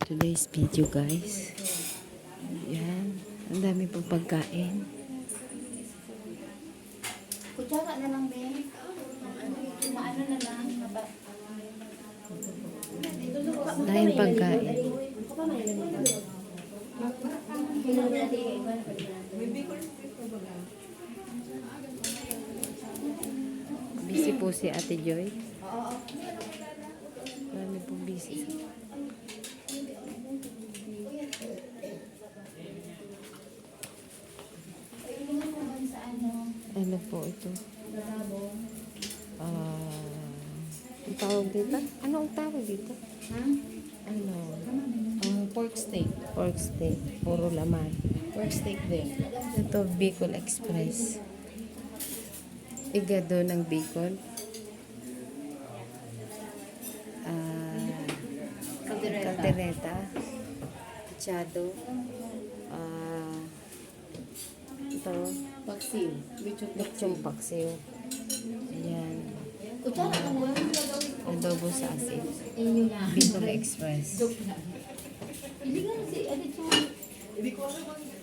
Today's video, guys. Yan. Ang dami pang pagkain. Kutsara na lang, Ben. Maano na lang. Dahil pagkain. Busy po si Ate Joy. Marami pong busy. Ano po ito? Ang tawag dito? Ano ang tawag dito? Ha? Ano? Pork steak. Pork steak. Puro laman. Pork steak din. Ito, Bicol Express. Igado ng Bicol. Caldereta. Chado. Ito. Paksiw. Lechong paksiw. Ayan. Kutsara na lang. Adobo sa asin. Inyo na. Bicol Express. Hindi nga si Adit mo.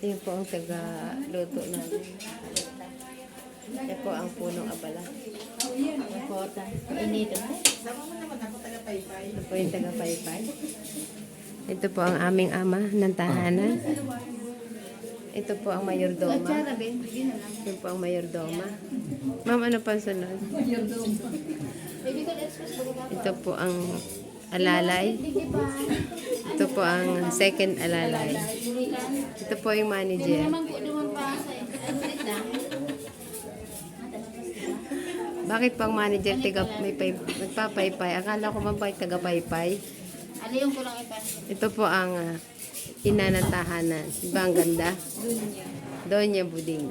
Yan po ang taga-luto namin. Yan po ang punong abala. Kota. Inito. Ito po yung taga-paypay. Ito po ang aming ama ng tahanan. Ito po ang mayordoma. Kutsara, Ben. Sige na lang. Ito po ang mayordoma. Ma'am, ano pa ang sunod? Baby ko express ba ka? Ito po ang alalay. Hindi pa. Ito po ang second alalay. Bulikan. Ito po yung manager. Naman po naman pa sa Adit na. Bakit pang manager nagpapaypay? Akala ko man ba taga-paypay? Aliyon ko lang ipa. Ito po ang ina ng tahanan. Diba ang ganda? Doña Buding.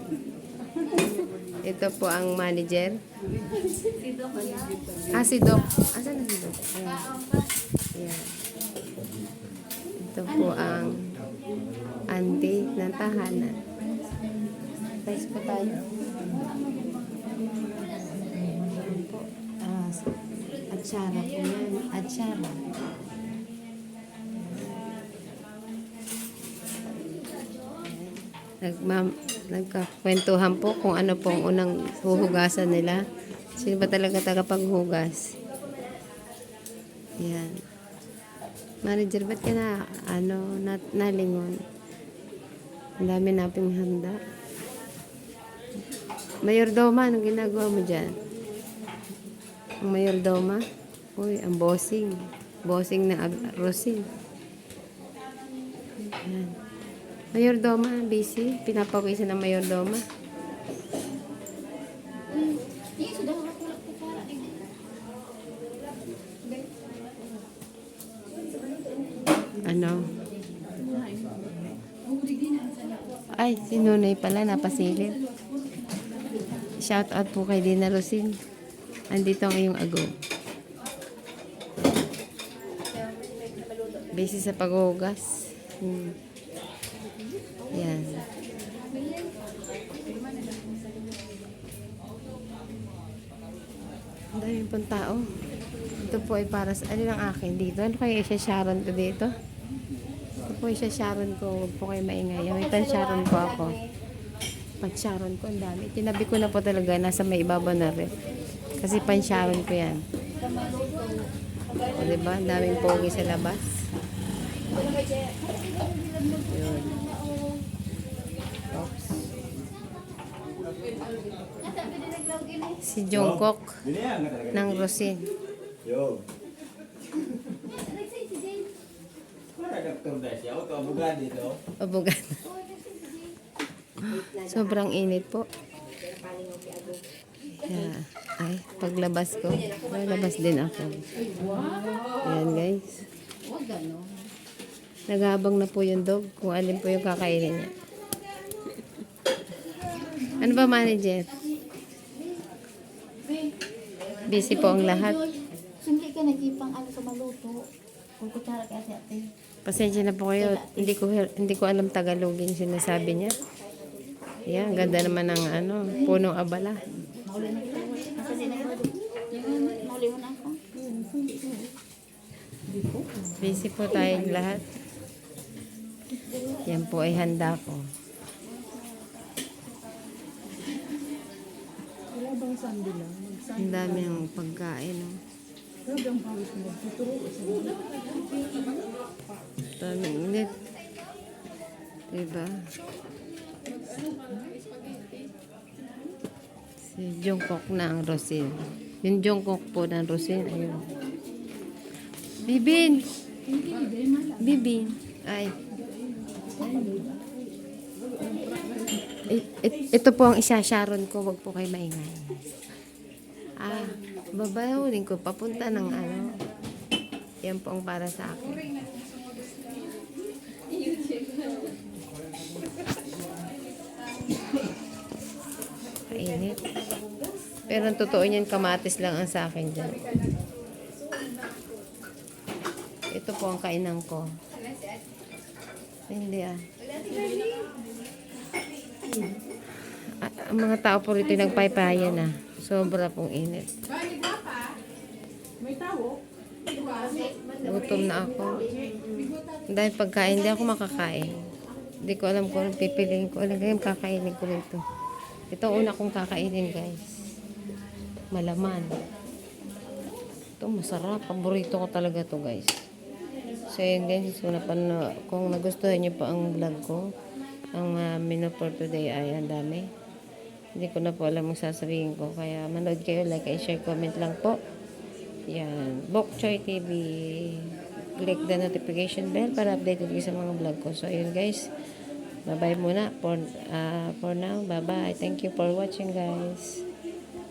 Ito po ang manager. Si Doc. Asan na si Doc? Ayan. Ayan. Ito po ang auntie ng tahanan. Guys po tayo. Ayan po. Atsara po yan. Atsara. Nagkakwentuhan po kung ano pong unang huhugasan nila. Sino ba talaga tagapaghugas? Yan. Manager, ba't ka na, nalingon? Ang dami naping handa. Mayordoma, anong ginagawa mo dyan? Ang mayordoma? Uy, ang bossing. Bossing na Rosin. Yan. Mayordoma, busy. Pinapawisan ng mayordoma. Hindi, sudah ako kulak kutsara. Ano? Ay, si Nunay pala, napasilip. Shout out po kay Dina Rosin. Andito ang iyong ago. Busy sa paghugas. Yan. Ang dami pong tao. Ito po ay para sa, ano lang akin dito? Ano kaya isa-sharon ko dito? Ito po isa-sharon ko. Huwag po kayo maingay. May pan-sharon ko ako. Pan-sharon ko, ang dami. Tinabi ko na po talaga. Nasa may ibabaw na rin. Kasi pan-sharon ko yan. O, diba? Ang daming pogi sa labas. Yun. Oops. Si Jungkook ng Rosin. Yo. Abugan. Sobrang init po. Yeah. Ay, paglabas ko. Lalabas din ako. Ayan, guys. Naghabang na po yung dog kung alin po yung kakainin niya. Ano ba, manager? Busy po ang lahat. Siyempre ka nagipang ano sa maluto. Kung kutsara ka si ate. Pasensya na po kayo. Hindi ko alam Tagalog yung sinasabi niya. Yan, ganda naman ng punong abala. Mauli na kita. Kasi mauli mo na ako. Hindi ko. Busy po tayong lahat. Yan po ay handa ko. Wala bang sandi lang? Ang dami ng pagkain. Oh. Hanggang pawis mo. Tuturo ko sa mga. Daming init. Diba? Si Jungkook na ang Rosin. Yung Jungkook po ng Rosin. Ayun. Bibin! Bibin. Ay. Ito po ang isa-sharon ko. Wag po kayo maingay. Ah, babawin ko. Papunta ng ano. Yan po ang para sa akin. Kainit. Pero ang totoo niyan, kamatis lang ang sa akin dyan. Ito po ang kainan ko. Hindi ah. Ang mga tao po rito nagpaypayan ah. Sobra pong init. May tao? Gutom na ako. Dahil pagkain, hindi ako makakain. Hindi ko alam kung anong pipiliin ko. Alam ko kakainin ko rito. Ito ang una kong kakainin, guys. Malaman. Ito, masarap. Paborito ko talaga to guys. So, yun guys. So, kung nagustuhan niyo po ang vlog ko, ang menu for today ay ang dami. Hindi ko na po alam ang sasabihin ko. Kaya manood kayo, like and share, comment lang po. Yan. Bok Choy TV. Click the notification bell para updated kayo sa mga vlog ko. So, yun guys. Bye-bye muna for now. Bye-bye. Thank you for watching guys.